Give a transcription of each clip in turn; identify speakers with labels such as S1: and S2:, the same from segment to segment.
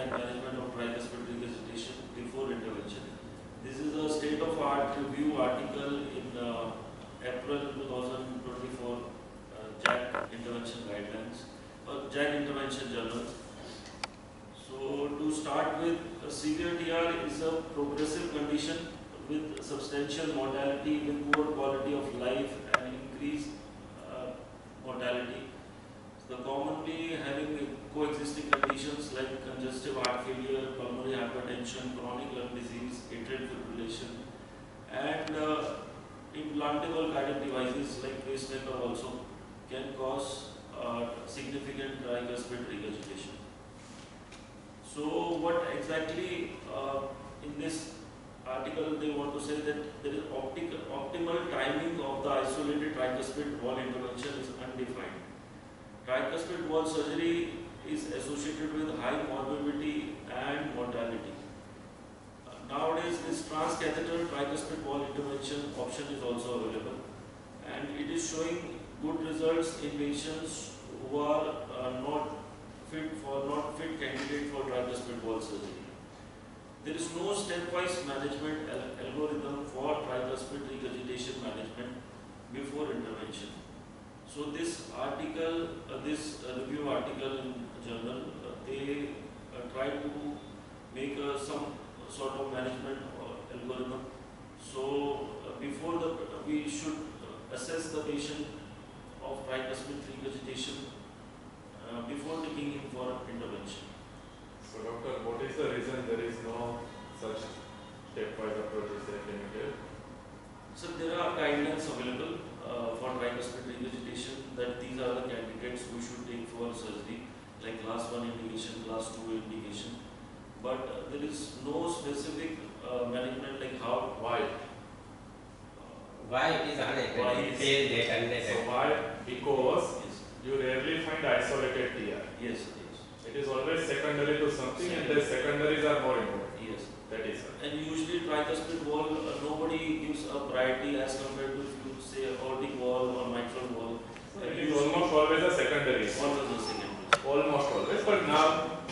S1: and management of tricuspid regurgitation before intervention. This is a state-of-art review article in April 2024 JAC intervention guidelines or JAC intervention journals. So to start with, severe TR is a progressive condition with substantial mortality, with poor quality of life and increased mortality. The commonly having coexisting conditions like congestive heart failure, pulmonary hypertension, chronic lung disease, atrial fibrillation, and implantable cardiac devices like pacemaker also can cause significant tricuspid regurgitation. So what exactly in this article they want to say that there is optimal timing of the isolated tricuspid valve intervention is undefined. Tricuspid valve surgery is associated with high morbidity and mortality. Nowadays, this transcatheter tricuspid valve intervention option is also available, and it is showing good results in patients who are not fit candidate for tricuspid valve surgery. There is no stepwise management algorithm for tricuspid regurgitation management before intervention. So this article, this review article in journal, they try to make some sort of management algorithm. So before we should assess the patient of tricuspid regurgitation before taking him for intervention.
S2: So doctor, what is the reason there is no such stepwise approach? Can you tell?
S1: So there are guidelines available for tricuspid regurgitation that these are the candidates we should take for surgery, like class 1 indication, class 2 indication. But there is no specific management like how.
S2: Why?
S3: Why it is unattended?
S1: Why
S3: It
S1: is-
S3: says that unattended.
S2: So why? Because
S1: Yes.
S2: you rarely find isolated TR.
S1: Yes.
S2: It is always secondary to something, and the secondaries are more important.
S1: Yes.
S2: That is.
S1: And usually tricuspid valve, nobody gives a priority as compared to if you say aortic valve or mitral valve.
S2: It is almost always a secondary.
S1: Always the second.
S2: Almost always, but now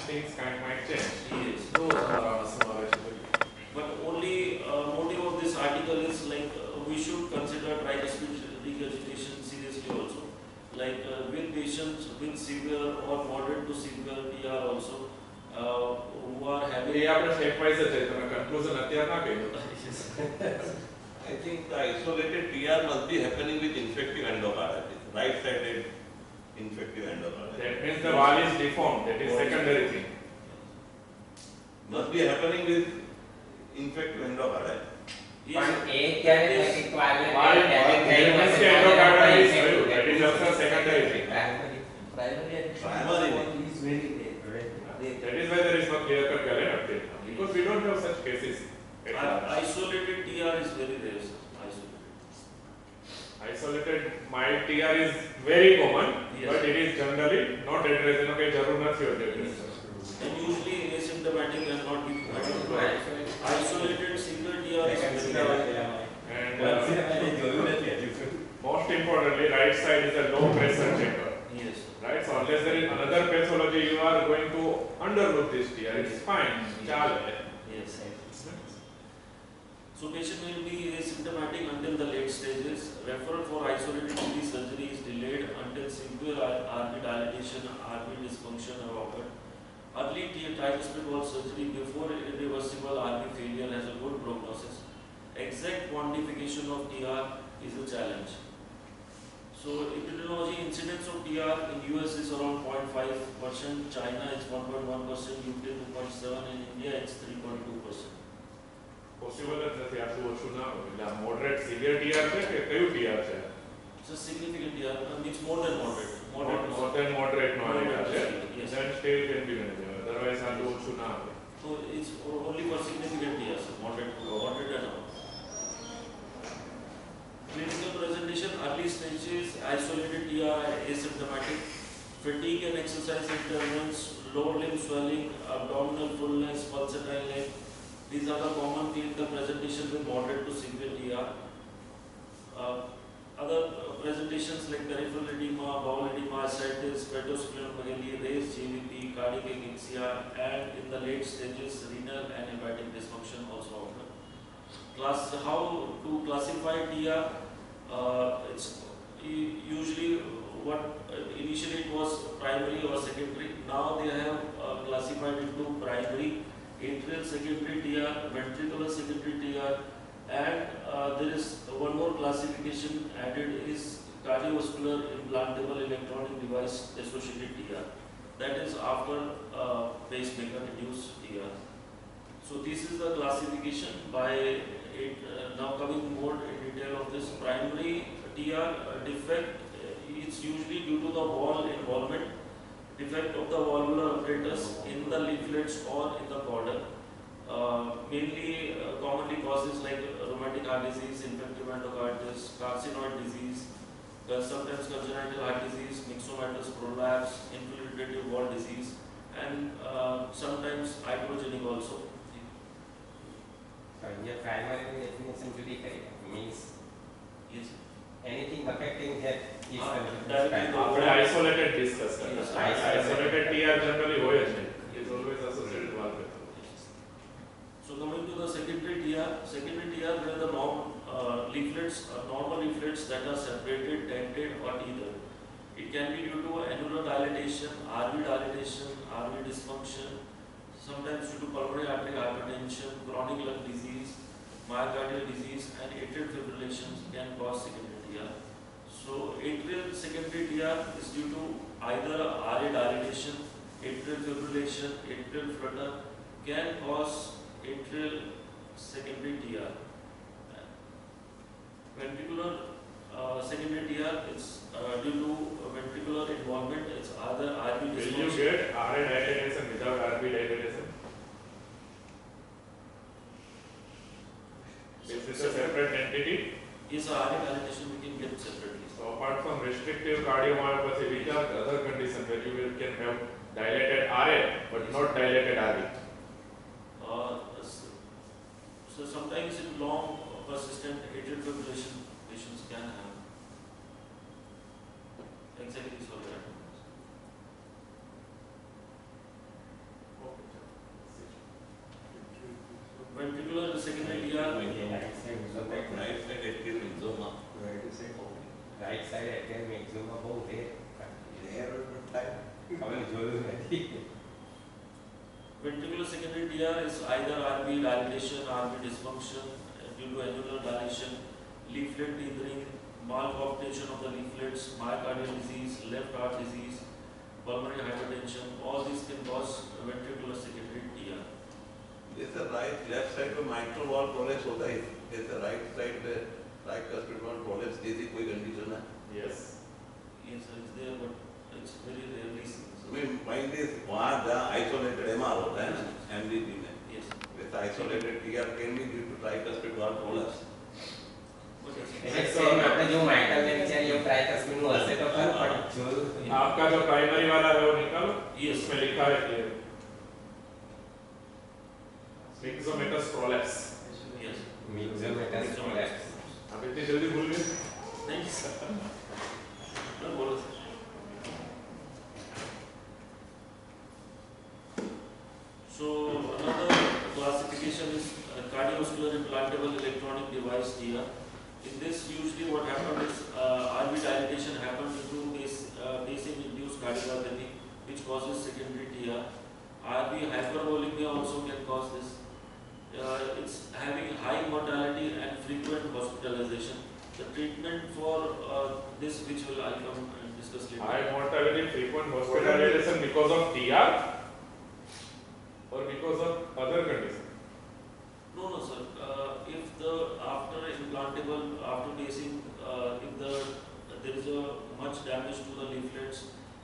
S2: things might change.
S1: Yes.
S2: So,
S1: But only motive of this article is like we should consider tricuspid regurgitation seriously also. Like with patients with severe or moderate to severe TR also who are having.
S2: એ આપણે stepwise જ છે તમે conclusion અત્યારે ના કહી દો.
S4: I think the isolated TR must be happening with infective endocarditis, right-sided infective endocarditis.
S2: That means the valve is deformed. That is secondary thing.
S4: Must be happening with infective endocarditis.
S1: Yes.
S3: પણ એ ક્યારે થાય કે કોઆગ્યુલેટ
S2: Valve
S3: damage થયેલું
S2: means
S3: હશે
S2: કે
S3: ત્યારે
S2: endocarditis
S3: આપણે
S2: થયું. That is also secondary thing.
S3: Primary and
S4: Primary.
S3: is very rare.
S2: That is why there is no clear-cut guideline update. Because we don't have such cases. at large.
S1: Isolated TR is very rare, sir.
S2: Isolated mild TR is very common,
S1: Yes.
S2: but it is generally not addressed. એનો કઈ જરૂર નથી હોતી.
S1: And usually asymptomatic and not be isolated single TR is very rare.
S2: And most importantly, right side is a low pressure chamber.
S1: Yes.
S2: Right? So unless there is another pathology, you are going to underlook this TR. It's fine. ચાલે.
S1: Yes. So patient will be asymptomatic until the late stages. Referral for isolated TB surgery is delayed until severe RV dilatation, RV dysfunction have occurred. Early tricuspid valve surgery before irreversible RV failure has a good prognosis. Exact quantification of TR is a challenge. So epidemiology incidence of TR in US is around 0.5%, China is 1.1%, UK 2.7%, and India it's 3.2%.
S2: Possible જ નથી આટલું ઓછું ના હોય. એટલે આ moderate severe TR છે કે કયું TR છે?
S1: It's a significant TR, it's more than moderate.
S2: More than moderate no TR છે.
S1: Yes.
S2: Then still can be manageable. Otherwise આટલું ઓછું ના હોય.
S1: So it's only for significant TR, moderate and above. Clinical presentation, early stages, isolated TR, asymptomatic, fatigue and exercise intervals, lower limb swelling, abdominal fullness, pulsatile leg. These are the common clinical presentations with moderate to severe TR. Other presentations like peripheral edema, bowel edema, ascites, splenomegaly, raised GVP, cardiac asphyxia, and in the late stages, renal and hepatic dysfunction also occur. How to classify TR? It's usually what initially it was primary or secondary. Now they have classified into primary, atrial secondary TR, ventricular secondary TR, and there is one more classification added is cardiovascular implantable electronic device associated TR. That is after pacemaker induced TR. So this is the classification by it. Now coming more in detail of this primary TR defect, it's usually due to the wall involvement, defect of the valvular apparatus in the leaflets or in the caudal. Mainly commonly causes like rheumatic heart disease, infective endocarditis, carcinoid disease, sometimes congenital heart disease, myxomatous prolapse, infiltrative wall disease, and sometimes iatrogenic also.
S3: So your primary definition to be correct means
S1: Yes.
S3: anything affecting head is
S1: directly the
S2: આપણે isolated discuss કરતા
S1: Yes,
S2: isolated TR generally હોય જ નહીં. It's always associated valve with.
S1: So coming to the secondary TR where the normal leaflets that are separated, dented or either. It can be due to annular dilatation, RV dilatation, RV dysfunction, sometimes due to pulmonary artery hypertension, chronic lung disease, myocardial disease, and atrial fibrillation can cause secondary TR. So atrial secondary TR is due to either RA dilatation, atrial fibrillation, atrial flutter, can cause atrial secondary TR. Ventricular secondary TR is due to ventricular involvement. It's either RV
S2: Will you
S1: dysfunction.
S2: get RA dilation without RB dilation? Is this a separate entity?
S1: Yes, RA dilatation we can get separately.
S2: So apart from restrictive cardiomyopathy, which are the other conditions where you can have dilated RA but not dilated RB?
S1: So sometimes in long persistent atrial fibrillation patients can have exactly so that. Ventricular secondary TR.
S3: right side
S4: atrial myxoma.
S3: right side atrial myxoma બહુ rare હવે જોયું નથી.
S1: Ventricular secondary TR is either RV dilatation, RV dysfunction due to annular dilation, leaflet tethering, malformation of the leaflets, myocardial disease, left heart disease, pulmonary hypertension. All these can cause ventricular secondary TR.
S4: जैसे left side में mitral valve prolapse होता है, जैसे right side में right कास्पिड wall prolapse जैसी कोई condition है.
S2: Yes.
S1: Yes, sir, it's there, but it's very rarely seen.
S4: I mean, mind is वहाँ जहाँ आइसोलेटेड एमआर होता है ना एमडीटी में,
S1: Yes,
S4: वैसे isolated TR can be due to tricuspid valve prolapse.
S1: but it's
S3: એટલે સેમ આપણે જો માઇકલ લેક્ચર એવું ટ્રાય કરશું નું હશે તો ખરું પણ જોયું
S2: आपका जो प्राइमरी वाला है वो निकालो.
S1: Yes.
S2: इसमें लिखा है कि myxomatous prolapse.
S1: yes.
S3: myxomatous prolapse.
S2: आप इतनी जल्दी भूल गए?
S1: Thanks. No, bolo sir. So another classification is cardiovascular implantable electronic device TR. In this, usually what happens is RV dilatation happens due to pacing induced cardiomyopathy, which causes secondary TR. RV hypervolemia also can cause this. It's having high mortality and frequent hospitalization. The treatment for this, which will I come and discuss later.
S2: High mortality, frequent hospitalization because of TR or because of other conditions?
S1: No, no, sir. If the after implantable, after pacing, if there is a much damage to the leaflets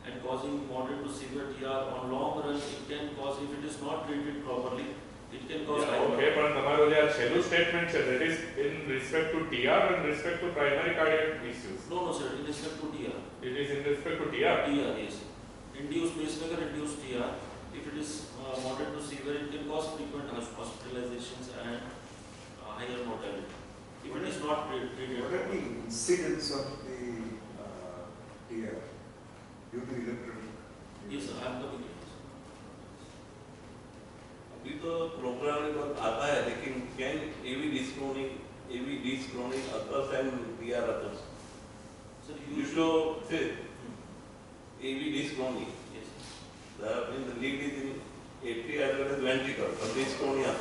S1: and causing moderate to severe TR on long run, it can cause, if it is not treated properly, it can cause
S2: Yeah, okay, પણ તમારું જે આ છેલ્લું statement છે that is in respect to TR and respect to primary cardiac issues.
S1: No, no, sir. In respect to TR.
S2: It is in respect to TR.
S1: TR, yes. Induced pacemaker, induced TR. If it is moderate to severe, it can cause frequent hospitalizations and higher mortality. If it is not treated.
S5: What are the incidence of the TR due to electric?
S1: Yes, sir. I am coming to this.
S4: तो programme में बहुत आता है, लेकिन can AV dyschronic occurs and PR occurs.
S1: So
S4: You show say AV dyschronic.
S1: Yes.
S4: When the lead is in atria as well as ventricle, but dyschronia.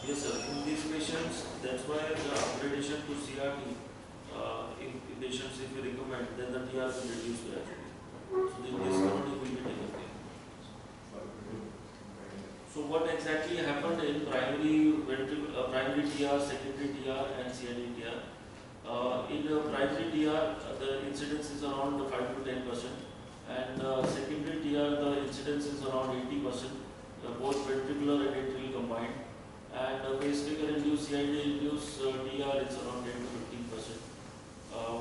S1: Yes, sir. In these patients, that's why the upgradation to CRT, in patients, if we recommend, then the TR will reduce gradually. So this discount will be taken care. So what exactly happened in primary TR, secondary TR, and CID TR? In primary TR, the incidence is around 5 to 10%, and secondary TR, the incidence is around 80%, both ventricular and atrial combined. And pacemaker induced CID induced TR is around 10 to 15%.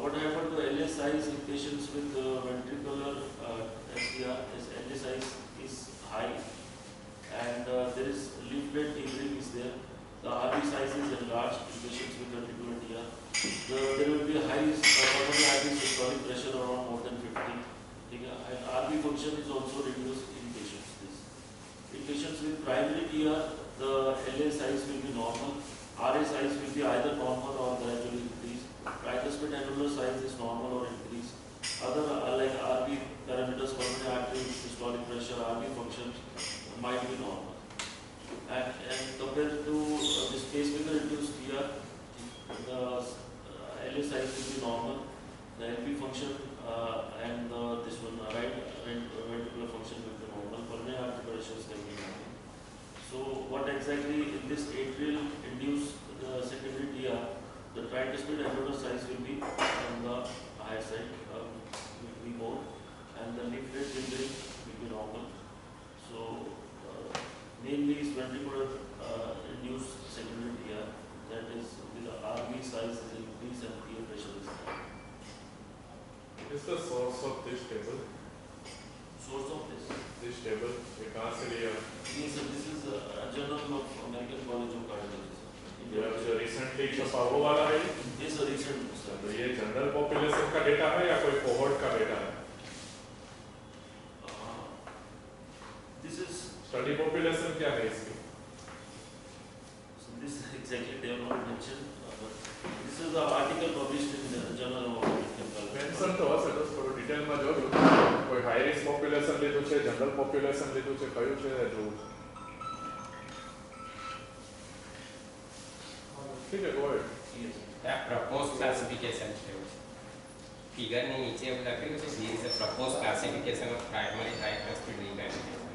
S1: What happened to LA size in patients with ventricular STR is LA size is high, and there is leaflet tapering is there. The RV size is enlarged in patients with ventricular TR. There will be a high RV systolic pressure around more than 50. And RV function is also reduced in patients. In patients with primary TR, the LA size will be normal. RA size will be either normal or gradually increased. Tricuspid annular size is normal or increased. Other like RV parameters, pulmonary artery, systolic pressure, RV functions might be normal. And compared to this pacemaker induced TR, the LA size will be normal. The LV function and this one right ventricular function will be normal. Pulmonary artery pressures can be normal. So what exactly in this atrial induced secondary TR, the tricuspid annular size will be on the higher side, will be more, and the leaflet filtering will be normal. So mainly is ventricular induced secondary TR, that is the RV size is increased and PA pressure is high.
S2: What is the source of this table?
S1: Source of this?
S2: This table, ये कहाँ से लिया?
S1: Yes, sir, this is a journal of American College of Cardiology.
S2: ये अब जो recently छपा वो वाला है?
S1: Yes, sir, recent.
S2: तो ये जनरल पॉपुलेशन का डेटा है या कोई कोहॉर्ट का डेटा है?
S1: This is
S2: स्टडी पॉपुलेशन क्या है इसकी?
S1: so this exactly they have not mentioned, but this is the article published in the Journal of American College.
S2: Mention તો હશે તો થોડું ડિટેલમાં જોજો. કોઈ હાઈ રિસ્ક પોપ્યુલેશન લીધું છે, જનરલ પોપ્યુલેશન લીધું છે, કયું છે જોવું. ઠીક છે, go ahead.
S1: Yes.
S3: That proposed classification figure ની નીચે એવું લખ્યું છે there is a proposed classification of primary tricuspid regurgitation.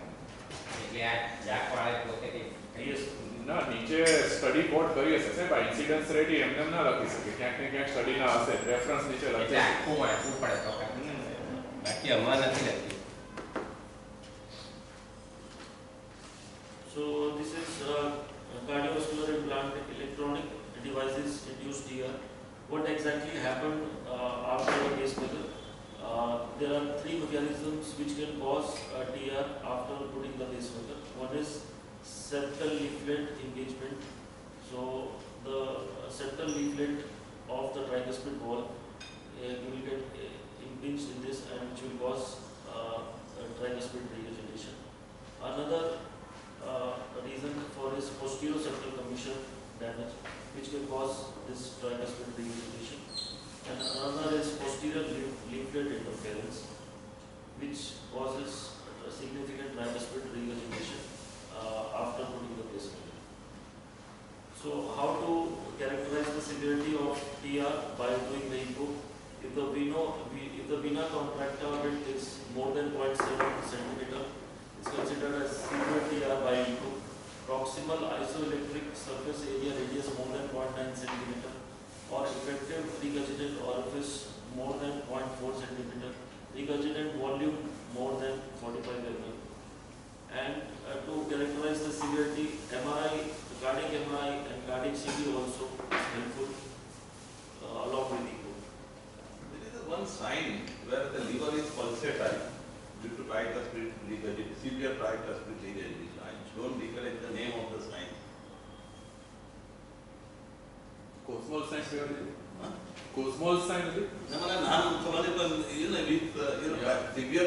S3: એટલે આ જાક વાળા પોતે
S1: Yes.
S2: ના નીચે સ્ટડી કોડ કરી હશે સાહેબ, ઇન્સિડન્સ રેટ એમને ના લખી શકે, ક્યાંક ને ક્યાંક સ્ટડી ના હશે, રેફરન્સ નીચે
S3: એટલે
S2: લખે.
S3: આખું વાંચવું પડે તો બાકી આમાં નથી લખ્યું.
S1: So this is cardiovascular implant electronic devices induced TR. What exactly happened after a pacemaker? There are three mechanisms which can cause TR after putting the pacemaker. One is septal leaflet engagement. So the septal leaflet of the tricuspid wall will get impinged in this and which will cause tricuspid regurgitation. Another reason for is posterior septal commission damage, which can cause this tricuspid regurgitation. And another is posterior leaflet interference, which causes a significant tricuspid regurgitation after putting the pacemaker. So how to characterize the severity of TR by doing the echo? If the vena contracta width is more than 0.7 centimeter, it's considered as severe TR by echo. Proximal isoelectric surface area radius more than 0.9 centimeter, or effective regurgitant orifice more than 0.4 centimeter, regurgitant volume more than 45 mm. And to characterize the severity, MRI, cardiac MRI and cardiac CT also is helpful along with echo.
S4: There is one sign where the liver is pulsatile due to tricuspid regurgitation, severe tricuspid regurgitation. I don't recollect the name of the sign.
S2: કોસ્મોલ science કહેવાય છે. કોસ્મોલ science હતી.
S4: ના મને નામ ખબર છે પણ with severe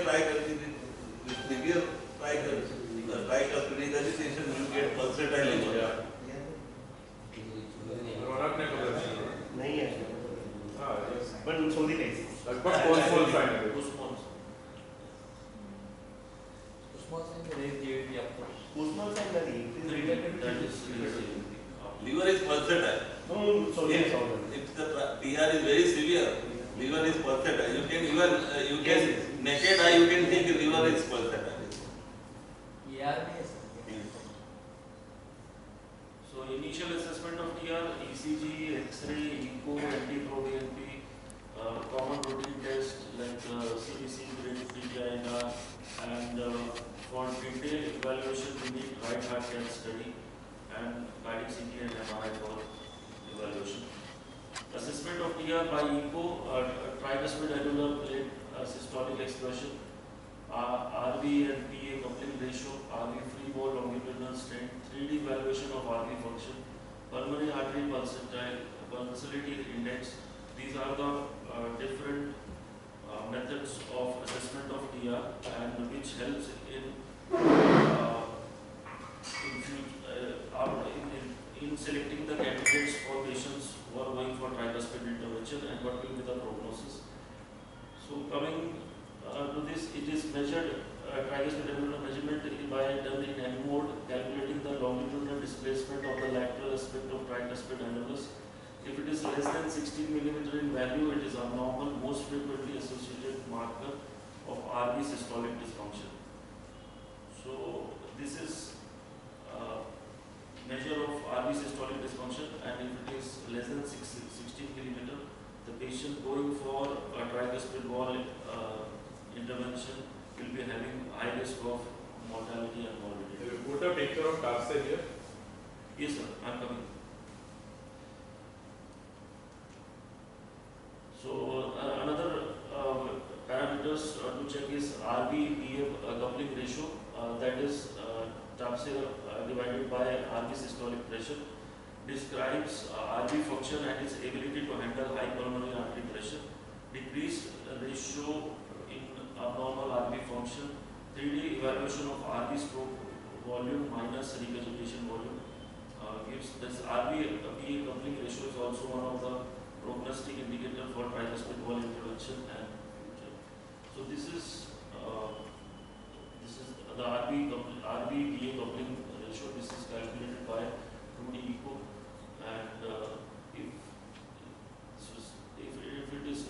S4: tricuspid regurgitation pulsatile liver.
S2: Yeah. रौनक ने कब देखा?
S6: नहीं है
S2: हाँ, yes.
S6: पण सोडी नाही
S2: लगभग small sign है.
S6: उस्मान साहेब नाही it is related
S1: That
S6: to
S1: is
S4: Liver is pulsatile.
S6: no Sodhi
S4: If, if the TR is very severe, liver is pulsatile. You can even you can naked eye you can think liver is pulsatile.
S1: So initial assessment of TR, ECG, X-ray, echo, NT-proBNP, common routine test like CBC, grade 3 GINR, and for detailed evaluation we need right heart cath study and cardiac CT and MRI for evaluation. Assessment of TR by echo, tricuspid annular plate systolic expression, RV and PA coupling ratio, RV free wall longitudinal strain, 3D evaluation of RV function, pulmonary artery pulsatility index. These are the different methods of assessment of TR and which helps in selecting the candidates for patients who are going for tricuspid intervention and what will be the prognosis. So coming to this, it is measured, tricuspid annular measurement by done in M mode, calculating the longitudinal displacement of the lateral aspect of tricuspid annulus. If it is less than 16 mm in value, it is abnormal, most frequently associated marker of RV systolic dysfunction. So this is measure of RV systolic dysfunction, and if it is less than 16 mm, the patient going for a tricuspid wall intervention will be having high risk of mortality and morbidity.
S2: You put a picture of Tarset here.
S1: Yes, sir, I am coming. So another parameters to check is RV-PA coupling ratio, that is Tarset divided by RV systolic pressure, describes RV function and its ability to handle high pulmonary artery pressure, decreased ratio in abnormal RV function, 3D evaluation of RV stroke volume minus regurgitation volume, gives this RV-PA coupling ratio is also one of the prognostic indicator for tricuspid wall intervention and future. So this is the RV-PA coupling ratio. This is calculated by 2D echo, and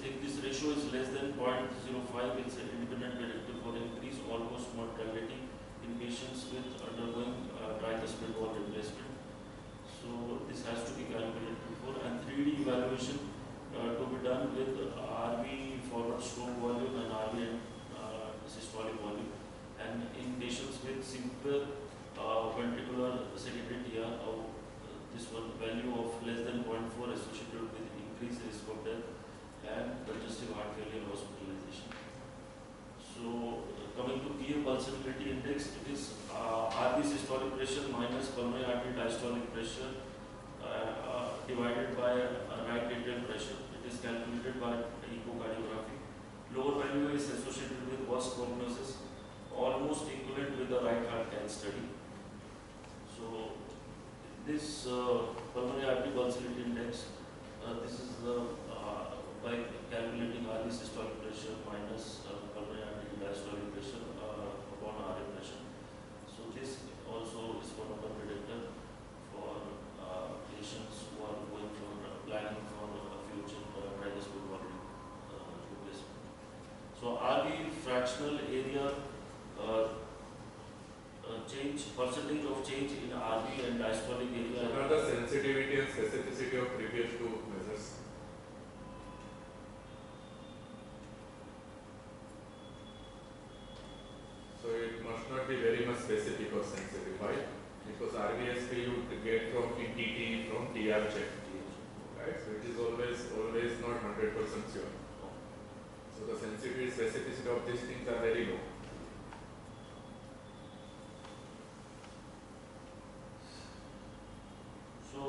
S1: if this ratio is less than 0.05, it's an independent predictor for increased almost mortality in patients with undergoing tricuspid wall replacement. So this has to be calculated before, and 3D evaluation to be done with RV forward stroke volume and RV and systolic volume. And in patients with severe ventricular secondary TR, this one value of less than 0.4 associated with increased risk of death and congestive heart failure hospitalization. So coming to PA pulsatility index, it is RV systolic pressure minus pulmonary artery diastolic pressure divided by right atrial pressure. It is calculated by echocardiography. Lower value is associated with worse prognosis, almost equivalent with the right heart cath study. So this pulmonary artery pulsatility index, this is by calculating RV systolic pressure minus pulmonary artery diastolic pressure upon RA pressure. So this also is one of the predictor for patients who are going for planning for a future tricuspid wall replacement. So RV fractional area change, percentage of change in RV and diastolic area.
S2: What are the sensitivity and specificity of previous two measures? So it must not be very much specific or sensitive. Why? Because RVSP you get from TT from TR check, right? So it is always not 100% sure. So the sensitivity, specificity of these things are very low.
S1: So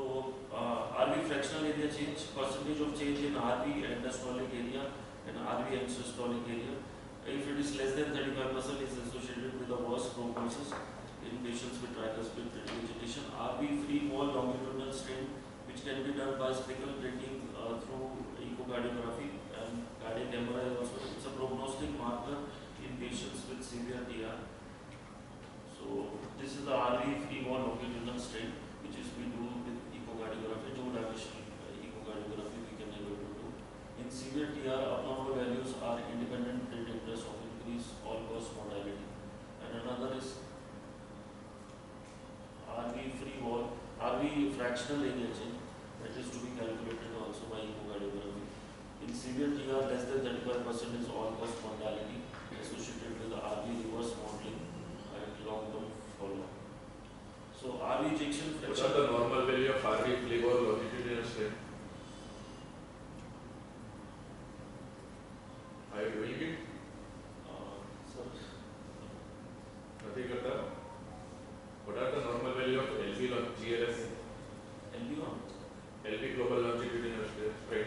S1: RV fractional area change, percentage of change in RV and diastolic area and RV and systolic area. If it is less than 35%, is associated with the worst prognosis in patients with tricuspid regurgitation. which can be done by speckle plating through echocardiography, and cardiac MRI is also it's a prognostic marker in patients with severe TR. So this is the RV free wall longitudinal stent, which is we do with echocardiography, two dimensional echocardiography we can able to do. In severe TR, abnormal values are independent predictors of increased all-cause mortality. And another is RV free wall, RV fractional radiation, that is to be calculated also by echocardiography. In severe TR, less than 35% is all-cause mortality associated with RV reverse modeling and long-term follow-up. So RV ejection
S2: What
S1: fraction.
S2: are the normal value of RV flavor longitudinal strain? Are you doing it?
S1: Sir,
S2: Nothing करता? What are the normal value of LV GLS?
S1: LV1.
S2: LV global longitudinal strain.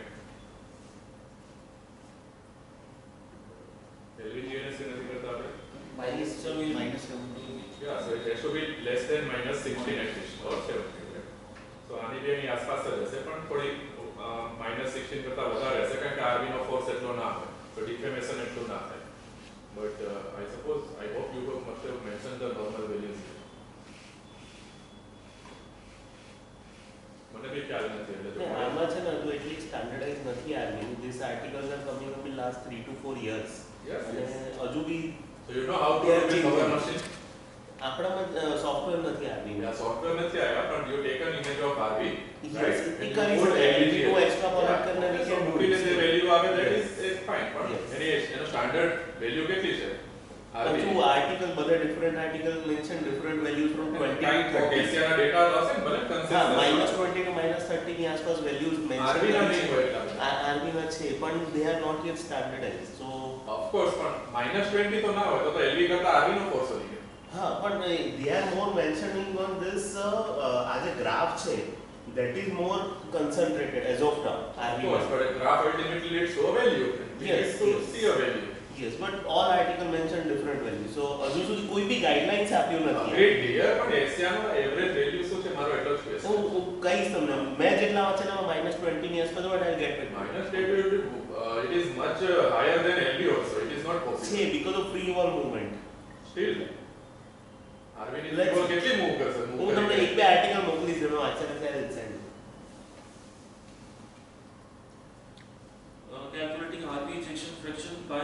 S2: LV GLS से नहीं करता आपने?
S6: Minus
S1: Sir, we-
S6: minus 17.
S2: Yeah, so it has to be less than minus 16 at least or 17. Right? So आने भी नहीं आसपास से जैसे पण थोड़ी minus 16 करता વધારે હશે કારણ કે RV નો force એટલો ના હોય તો deformation એટલું ના થાય. But I suppose I hope you must have mentioned the normal values here. મને બી ખ્યાલ નથી એટલે જો
S6: આમાં છે ને તો એટલી સ્ટાન્ડર્ડાઇઝ નથી આવી. These articles are coming up in last 3 to 4 years.
S2: Yes,
S6: અને
S2: yes.
S6: હજુ બી
S2: So you know how to
S6: They are
S2: do with
S6: changing.
S2: our machine?
S6: આપણામાં સોફ્ટવેર નથી આવી.
S2: Yeah, software નથી આવ્યા પણ you take an image of RV,
S6: Yes,
S2: right?
S6: A
S2: And
S6: કરી
S2: you put
S6: શકાય.
S2: LVG.
S6: એનો extrapolate કરીને we
S2: So
S6: can do
S2: મૂકીને
S6: it.
S2: જે value આવે that is fine પણ
S6: Yes.
S2: એનો standard value કેટલી છે?
S6: પાછું આર્ટિકલ બધા different article mention different values from 20 to 30.
S2: એશિયાના ડેટા હશે ને ભલે
S6: હા
S2: consistent
S6: -20 to -30 ની આસપાસ વેલ્યુઝ
S2: RV ના નહીં હોય એટલા બધા.
S6: આરબી ના છે પણ they are not yet standardise so
S2: Of course પણ -20 તો ના હોય તો LV કરતા RV નો force વધી ગયો.
S6: હા પણ they are more mentioning on this આ જે ગ્રાફ છે that is more concentrated as of now
S2: Of
S6: RV
S2: course, but a graph ultimately leads to a value. We
S6: Yes,
S2: need to
S6: yes.
S2: see a value.
S6: yes but all article mention different values so હજુ સુધી કોઈ બી guidelines આપ્યું નથી
S2: Agreed, dear, પણ એશિયાનો average value શું છે મારો એટલો જ question.
S6: હું કહીશ તમને મેં જેટલા વાંચેલા -20 ની આસપાસ but I get it
S2: It is much higher than LV also. It is not possible.
S6: છે because of free wall movement
S2: Still, RV ની
S6: Let's-
S2: people કેટલી move કરશે? Move
S6: હું તમને
S2: કરી
S6: એક બે આર્ટિકલ મોકલીશ તમે વાંચેલા ત્યારે send
S1: Calculating RV ejection fraction by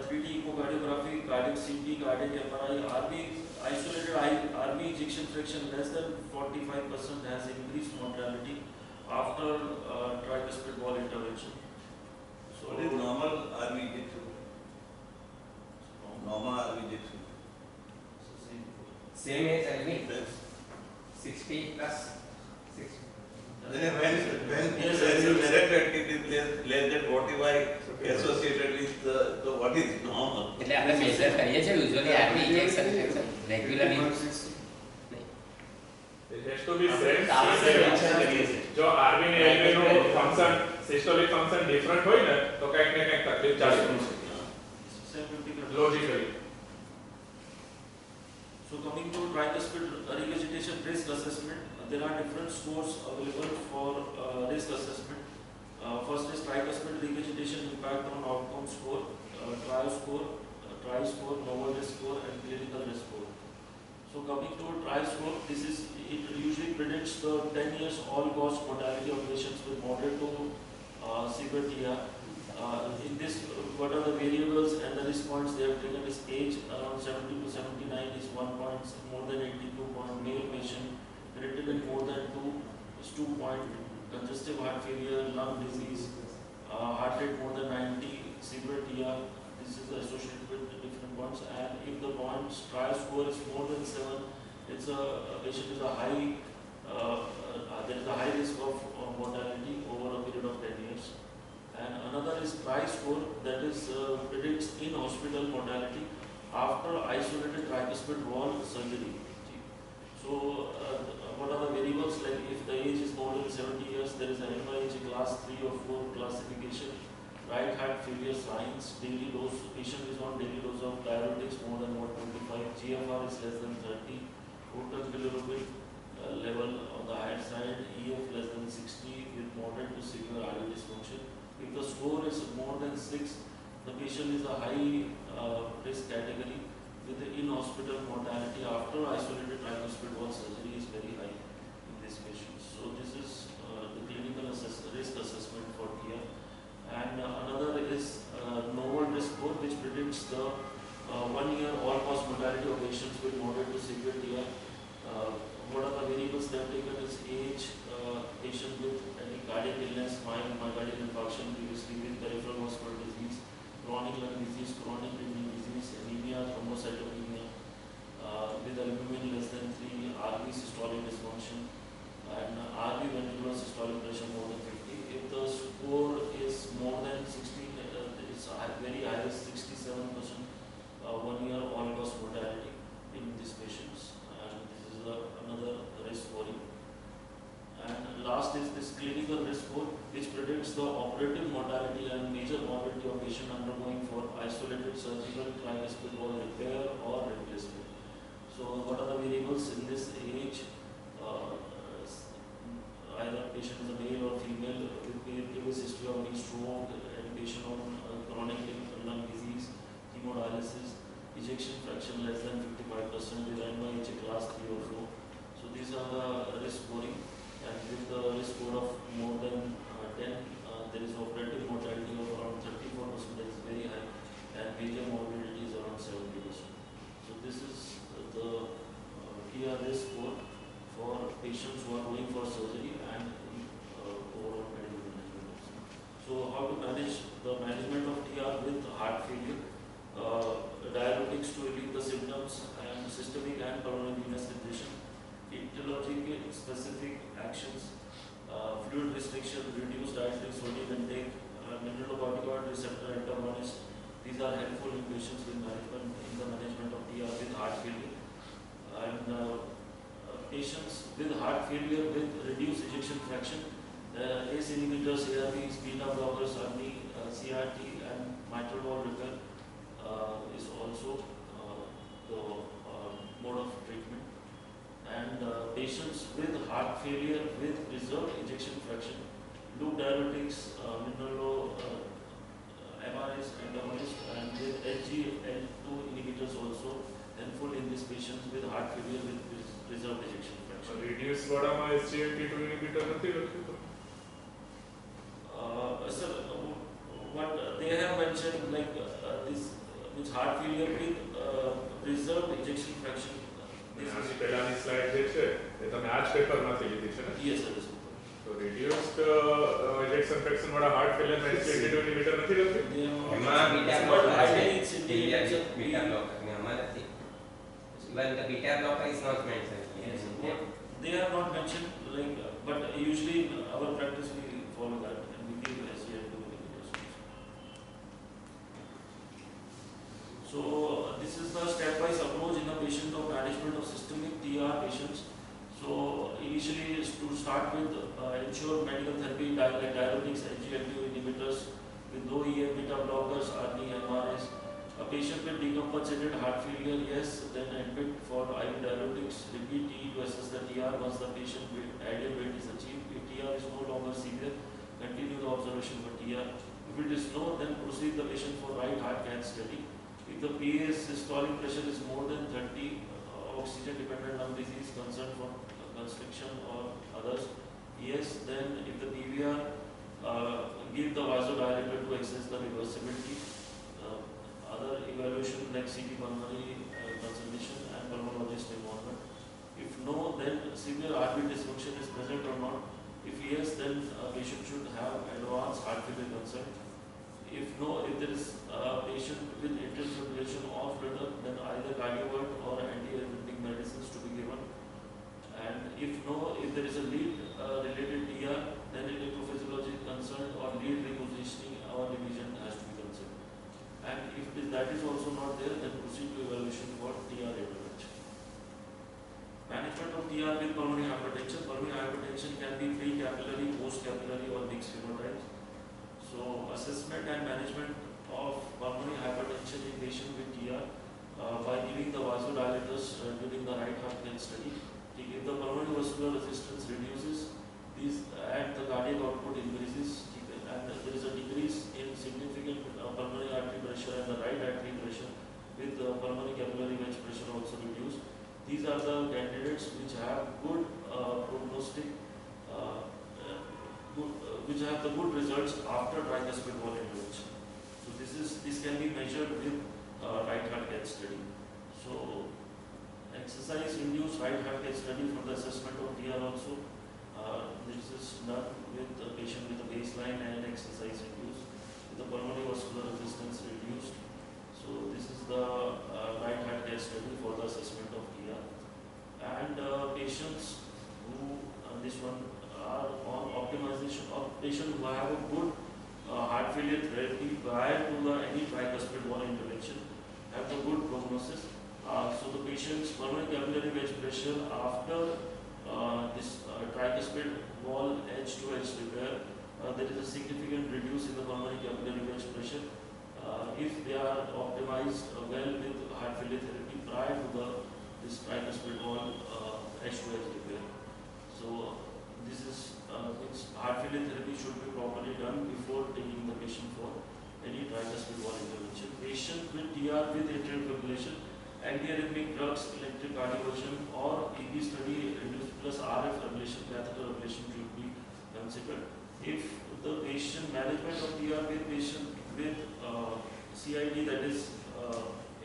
S1: 3D echocardiography, cardiac CT, cardiac MRI, isolated RV ejection fraction less than 45% has increased mortality after tricuspid wall intervention. So
S4: What is normal RV injection? Normal RV injection.
S3: Same as LV,
S4: That's
S3: 60 plus 6.
S4: then when
S1: Yes,
S4: you
S1: yes.
S4: narrate that it is less than 45 associated with the what is normal.
S3: એટલે આપણે measure કરીએ છીએ usually RV injection regularly
S2: It has to be same.
S6: આપણે mention કરીએ છીએ
S2: જો RV ને LV નું ફંક્શન સિસ્ટોલિક ફંક્શન ડિફરન્ટ હોય ને તો કંઈક ને કંઈક તકલીફ ચાલી શકે. Logically.
S1: So coming to tricuspid regurgitation risk assessment, there are different scores available for risk assessment. First is tricuspid regurgitation impact on outcome score, TRI score, novel risk score, and clinical risk score. So coming to TRI score, it usually predicts the 10 years all-cause mortality of patients with moderate to severe TR. In this, what are the variables and the risk points they have taken is age around 70 to 79 is 1 point, more than 82 point, male patient, creatinine more than 2 is 2 point, congestive heart failure, lung disease, heart rate more than 90, severe TR, this is associated with different points, and if the points trial score is more than 7, it's a patient is a high, there is a high risk of mortality over a period of 10 years. And another is TRI score, that is predicts in hospital mortality after isolated tricuspid wall surgery. So what are the variables, like if the age is more than 70 years, there is an NYHA class 3 or 4 classification, right heart failure signs, daily dose, patient is on daily dose of diuretics more than 125, GFR is less than 30, total bilirubin level on the higher side, EF less than 60 with moderate to severe RV dysfunction. If the score is more than 6, the patient is a high risk category with the in-hospital mortality after isolated tricuspid valve surgery is very high in these patients. So this is the clinical risk assessment for TIA. And another is novel risk score, which predicts the 1 year all-cause mortality of patients with moderate to severe TIA. What are the variables they have taken is age, patient with any cardiac illness, mild myocardial infarction previously with peripheral vascular disease, chronic lung disease, chronic kidney disease, anemia, thrombocytopenia, with albumin less than 3, RV systolic dysfunction, and RV ventricular systolic pressure more than 50. If the score is more than 16, it's very high, 67%, 1 year all-cause mortality in these patients. This is another risk scoring. And last is this clinical risk score, which predicts the operative mortality and major morbidity of patient undergoing for isolated surgical tricuspid valve repair or replacement. So what are the variables in this age? Either patient is a male or female with previous history of any stroke, and patient on chronic lung disease, hemodialysis, ejection fraction less than 55% with NYHA class 3 or 4. So these are the risk scoring, and with the risk score of more than 10, there is operative mortality of around 34%, that is very high, and major morbidity is around 70%. So this is the TIA risk score for patients who are going for surgery and overall medical management. So how to manage the management of TIA with heart failure? Diuretics to relieve the symptoms, and systemic and pulmonary venous depression, etiologic specific actions, fluid restriction, reduced dietary sodium intake, mineralocorticoid receptor antagonist. These are helpful in patients with management in the management of TIA with heart failure. And patients with heart failure with reduced ejection fraction, ACE inhibitors, ARBs, beta blockers, ARNI, CRT, and mitral valve repair is also the mode of treatment. And patients with heart failure with preserved ejection fraction, loop diuretics, MRS antagonist, and with SGLT2 inhibitors also helpful in these patients with heart failure with preserved ejection fraction.
S2: Reduce वाडामा SGLT2 inhibitor નથી લખ્યું.
S1: Sir, what they have mentioned, like this with heart failure with preserved ejection fraction.
S2: આની પહેલાની slide જે છે એ તમે આ જ પેપરમાંથી લીધી છે ને?
S1: Yes, sir.
S2: તો reduced ejection fraction વાળા heart failure માં SGLT2 inhibitor નથી લખ્યું?
S3: એમાં બીટા
S1: But
S3: blocker
S1: ideally
S3: છે.
S1: it's indicated.
S3: બીટા blocker ને આમાં નથી. Even the beta blocker is not mentioned.
S1: Yes, what they have not mentioned, like, but usually in our practice we follow that and we give SGLT2 inhibitors. So this is the stepwise approach in the patient of management of systemic TR patients. So initially is to start with ensure medical therapy like diuretics, SGLT2 inhibitors with low EF beta blockers, ARNI, MRS. A patient with decompensated heart failure, yes, then admit for IV diuretics, repeat TE to assess the TR once the patient ideal weight is achieved. If TR is no longer severe, continue the observation for TR. If it is low, then proceed the patient for right heart cath study. If the PA systolic pressure is more than 30, oxygen dependent lung disease, concern for constriction or others, yes, then if the PVR, give the vasodilator to assess the reversibility. Other evaluation like CT pulmonary consultation and pulmonologist involvement. If no, then severe RV dysfunction is present or not. If yes, then patient should have advanced heart failure consent. If no, if there is a patient with atrial fibrillation or flutter, then either cardioverter or antiarrhythmic medicines to be given. And if no, if there is a lead related TR, then electrophysiologic consult or lead repositioning or revision has to be considered. And if that is also not there, then proceed to evaluation for TR intervention. Management of TR with pulmonary hypertension. Pulmonary hypertension can be pre-capillary, post-capillary or mixed phenotypes. So assessment and management of pulmonary hypertension in patient with TR by giving the vasodilators during the right heart cath study. If the pulmonary vascular resistance reduces, and the cardiac output increases, and there is a decrease in significant pulmonary artery pressure and the right artery pressure, with the pulmonary capillary wedge pressure also reduced. These are the candidates which have good prognostic, which have the good results after tricuspid wall intervention. So this can be measured with right heart cath study. So exercise-induced right heart cath study for the assessment of TR also. This is done with the patient with a baseline and exercise-induced, with the pulmonary vascular resistance reduced. So this is the right heart cath study for the assessment of TR. And patients who this one are on optimization of patients who have a good heart failure therapy prior to any tricuspid wall intervention have a good prognosis. So the patient's pulmonary capillary wedge pressure after this tricuspid wall edge-to-edge repair, there is a significant reduce in the pulmonary capillary wedge pressure if they are optimized well with heart failure therapy prior to this tricuspid wall edge-to-edge repair. So this is means heart failure therapy should be properly done before taking the patient for any tricuspid wall intervention. Patient with TR with atrial fibrillation, antiarrhythmic drugs, electric cardioversion, or EP study reduced plus RF ablation, catheter ablation should be considered. If the patient management of TR with patient with CID, that is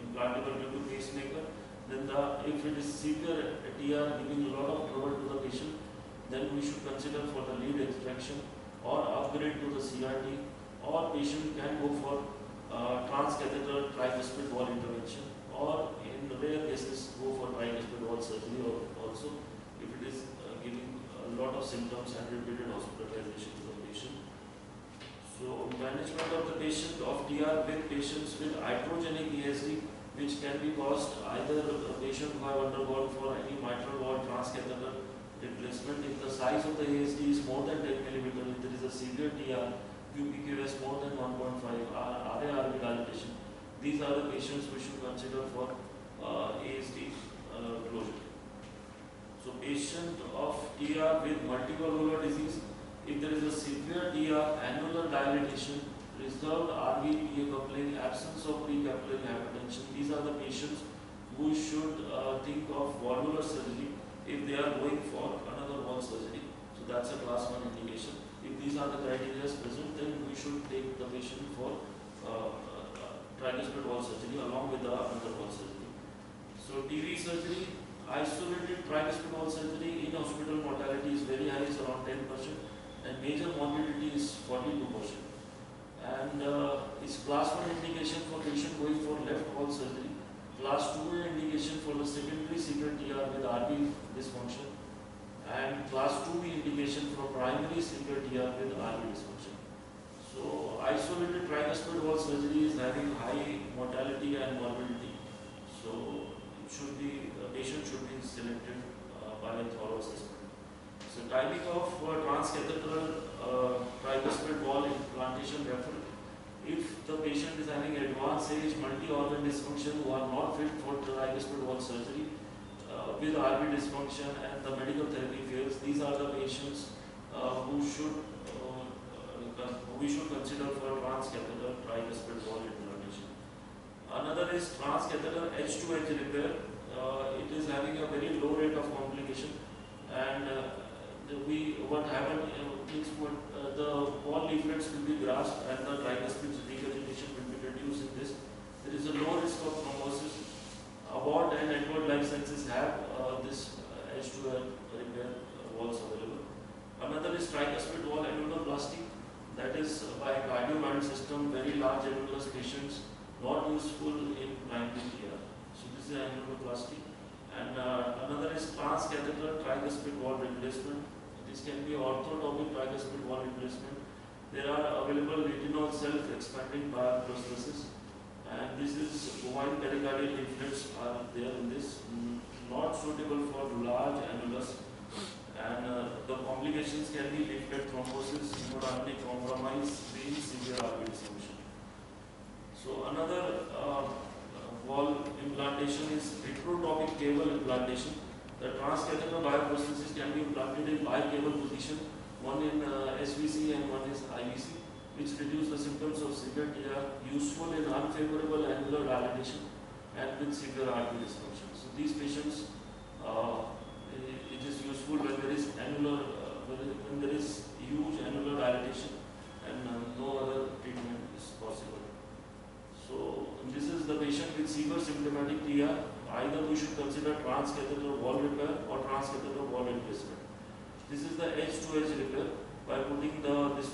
S1: implantable due to pacemaker, then if it is severe TR giving a lot of trouble to the patient, then we should consider for the lead extraction or upgrade to the CRT, or patient can go for transcatheter tricuspid wall intervention, or in rare cases go for tricuspid wall surgery also if it is giving a lot of symptoms and repeated hospitalization to the patient. So management of the patient of TR with patients with iatrogenic ESD, which can be caused either a patient who have undergone for any mitral valve transcatheter replacement. If the size of the ASD is more than 10 millimeter, if there is a severe TR, QPQS more than 1.5, RA-RV dilatation, these are the patients we should consider for ASD closure. So patient of TR with multivalvular disease, if there is a severe TR, annular dilatation, reserved RV-PA coupling, absence of precapillary hypertension, these are the patients who should think of valvular surgery if they are going for another wall surgery. So that's a class 1 indication. If these are the criteria present, then we should take the patient for tricuspid wall surgery along with the another wall surgery. So TB surgery, isolated tricuspid wall surgery in hospital mortality is very high, is around 10%, and major morbidity is 42%. And it's class 1 indication for patient going for left wall surgery. Class 2 indication for the secondary severe TR with RV dysfunction, and class 2B indication for primary severe TR with RV dysfunction. So isolated tricuspid wall surgery is having high mortality and morbidity. So it should be, the patient should be selected by a thorough assessment. So timing of transcatheter tricuspid wall implantation referral. If the patient is having advanced age, multi-organ dysfunction who are not fit for tricuspid wall surgery with RV dysfunction and the medical therapy fails, these are the patients who should we should consider for transcatheter tricuspid wall implantation. Another is transcatheter edge-to-edge repair. It is having a very low rate of complication, and what happened is the wall leaflets will be grasped and the tricuspid regurgitation will be reduced in this. There is a low risk of thrombosis. Abbott and Edward Life Sciences have this edge-to-edge repair walls available. Another is tricuspid wall annuloplasty. That is by cardiomyoid system, very large annulus patients, not useful in primary TR. So this is annuloplasty. And another is transcatheter tricuspid wall replacement. This can be orthotopic tricuspid wall replacement. There are available retinol self-expanding bioprosthesis, and this is bovine pericardial leaflets are there in this, not suitable for large annulus, and the complications can be leaflet thrombosis, hemodynamic compromise, very severe RV dysfunction. So another wall implantation is heterotopic cable implantation. The transcatheter bioprosthesis can be implanted in bicable position, one in SVC and one is IVC, which reduce the symptoms of severe TR, useful in unfavorable annular dilatation and with severe artery dysfunction. So these patients, it is useful when there is when there is huge annular dilatation and no other treatment is possible. So this is the patient with severe symptomatic TR. Either we should consider transcatheter wall repair or transcatheter wall replacement. This is the edge-to-edge repair by putting this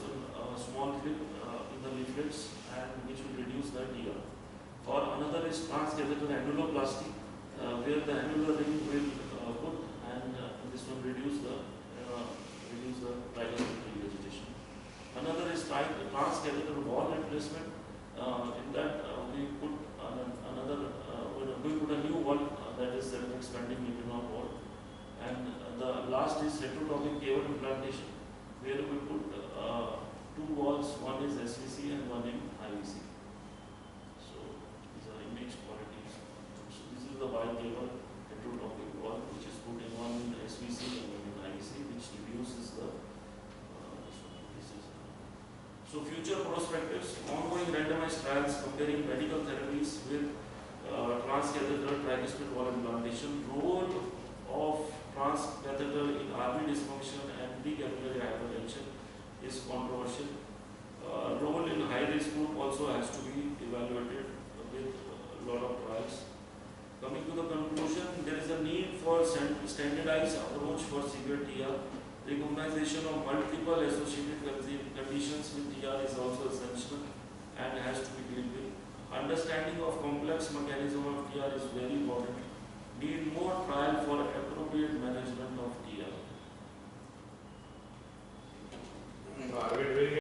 S1: small clip in the leaflets, and which will reduce the TR. Or another is transcatheter annuloplasty, where the annular ring will put, and this will reduce the tricuspid regurgitation. Another is transcatheter wall replacement. In that we put we put a new wall, that is an expanding lymph wall. And the last is heterotopic cable implantation, where we put two walls, one is SVC and one in IVC. So these are image qualities. So this is the bicable heterotopic wall, which is put in one in SVC and one in IVC, which reduces the So future perspectives, ongoing randomized trials comparing medical therapies with transcatheter tricuspid wall implantation, role of transcatheter in RV dysfunction and precapillary hypertension is controversial. Role in high risk group also has to be evaluated with a lot of trials. Coming to the conclusion, there is a need for standardized approach for severe TR. Recognition of multiple associated conditions with TR is also essential and has to be dealt with. Understanding of complex mechanism of TR is very important. Need more trial for appropriate management of TR.
S2: Are we doing